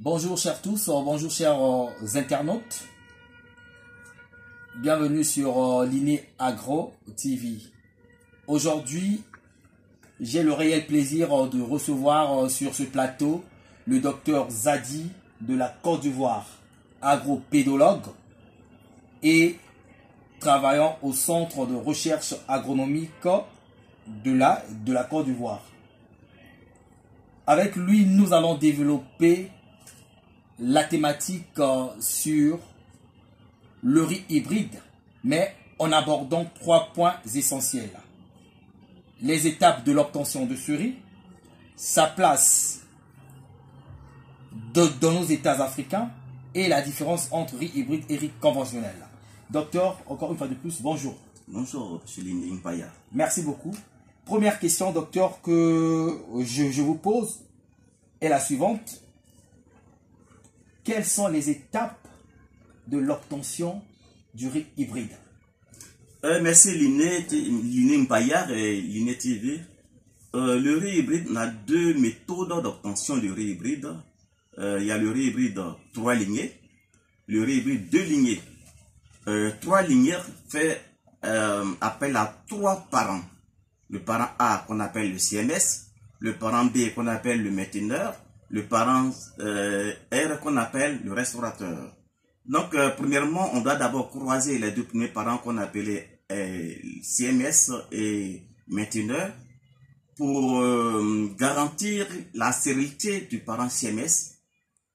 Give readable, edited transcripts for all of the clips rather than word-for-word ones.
Bonjour chers tous, bonjour chers internautes. Bienvenue sur l'INE Agro TV. Aujourd'hui, j'ai le réel plaisir de recevoir sur ce plateau le docteur Zadi de la Côte d'Ivoire, agropédologue et travaillant au centre de recherche agronomique de la Côte d'Ivoire. Avec lui, nous allons développer la thématique sur le riz hybride, mais en abordant 3 points essentiels. Les étapes de l'obtention de ce riz, sa place dans nos États africains et la différence entre riz hybride et riz conventionnel. Docteur, encore une fois de plus, bonjour. Bonjour, M. Linding Paya. Merci beaucoup. Première question, docteur, que je vous pose est la suivante. Quelles sont les étapes de l'obtention du riz hybride? Merci Linding Paya et l'INE TV. Le riz hybride, on a 2 méthodes d'obtention du riz hybride. Il y a le riz hybride 3 lignées, le riz hybride 2 lignées. 3 lignées fait appel à 3 parents. Le parent A qu'on appelle le CMS, le parent B qu'on appelle le mainteneur, le parent R qu'on appelle le restaurateur. Donc, premièrement, on doit d'abord croiser les 2 premiers parents qu'on appelait CMS et mainteneur pour garantir la stérilité du parent CMS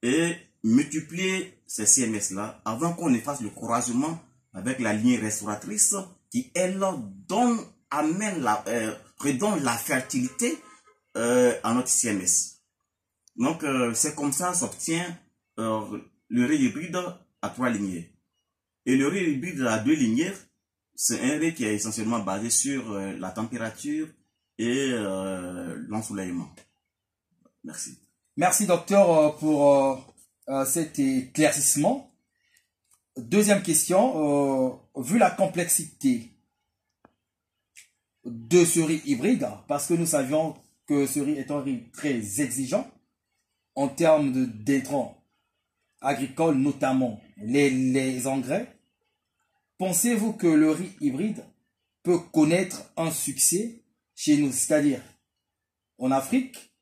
et multiplier ces CMS-là avant qu'on ne fasse le croisement avec la lignée restauratrice qui, elle, redonne la fertilité à notre CMS. Donc, c'est comme ça s'obtient le riz hybride à 3 lignées. Et le riz hybride à 2 lignées, c'est un riz qui est essentiellement basé sur la température et l'ensoleillement. Merci. Merci, docteur, pour cet éclaircissement. Deuxième question, vu la complexité de ce riz hybride, parce que nous savions que ce riz est un riz très exigeant en termes d'intrants agricoles, notamment les engrais, pensez-vous que le riz hybride peut connaître un succès chez nous, c'est-à-dire en Afrique,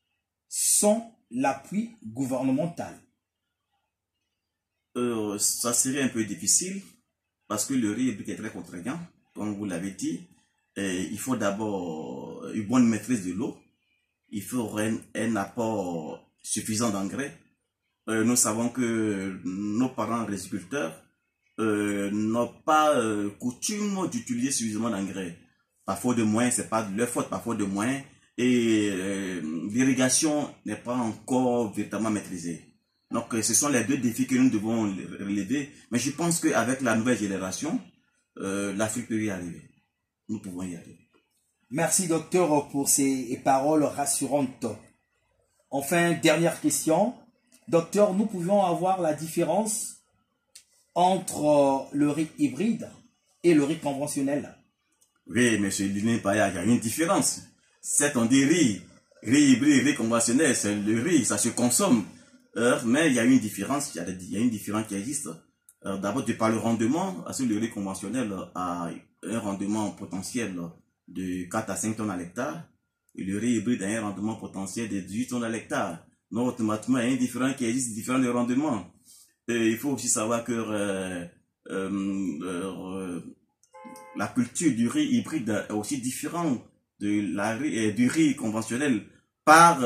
sans l'appui gouvernemental? Ça serait un peu difficile parce que le riz hybride est très contraignant, comme vous l'avez dit. Il faut d'abord une bonne maîtrise de l'eau. Il faut un apport suffisant d'engrais. Nous savons que nos parents agriculteurs n'ont pas coutume d'utiliser suffisamment d'engrais. Parfois de moyens, c'est pas de leur faute, parfois de moyens. Et l'irrigation n'est pas encore véritablement maîtrisée. Donc ce sont les 2 défis que nous devons relever. Mais je pense qu'avec la nouvelle génération, l'Afrique peut y arriver. Nous pouvons y arriver. Merci docteur pour ces paroles rassurantes. Enfin, dernière question. Docteur, nous pouvons avoir la différence entre le riz hybride et le riz conventionnel? Oui, monsieur Linding Paya, il y a une différence. C'est on dit riz hybride, riz conventionnel, c'est le riz, ça se consomme. Mais il y a une différence, il y a une différence qui existe. D'abord, par le rendement, parce que le riz conventionnel a un rendement potentiel de 4 à 5 tonnes à l'hectare. Et le riz hybride a un rendement potentiel de 18 tonnes à l'hectare. Donc, automatiquement, il y a une différence qui existe, différent de rendement. Et il faut aussi savoir que la culture du riz hybride est aussi différente du riz conventionnel par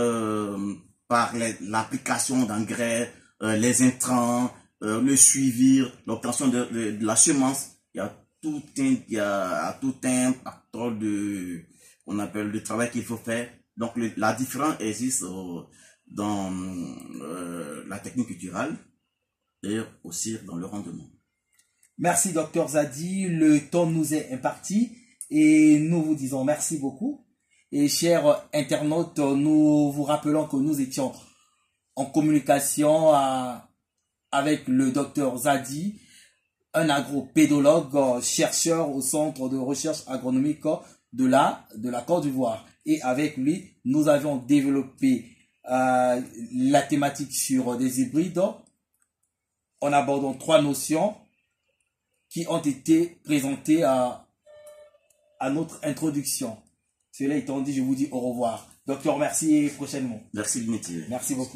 l'application d'engrais, les intrants, le suivi, l'obtention de la semence. Il y a tout un facteur qu'on appelle le travail qu'il faut faire. Donc la différence existe dans la technique culturelle et aussi dans le rendement. Merci docteur Zadi, le temps nous est imparti et nous vous disons merci beaucoup. Et chers internautes, nous vous rappelons que nous étions en communication avec le docteur Zadi, un agropédologue, chercheur au centre de recherche agronomique de la Côte d'Ivoire. Et avec lui, nous avions développé la thématique sur des hybrides en abordant 3 notions qui ont été présentées à notre introduction. Cela étant dit, je vous dis au revoir. Docteur, merci et prochainement. Merci Linné TV. Merci beaucoup.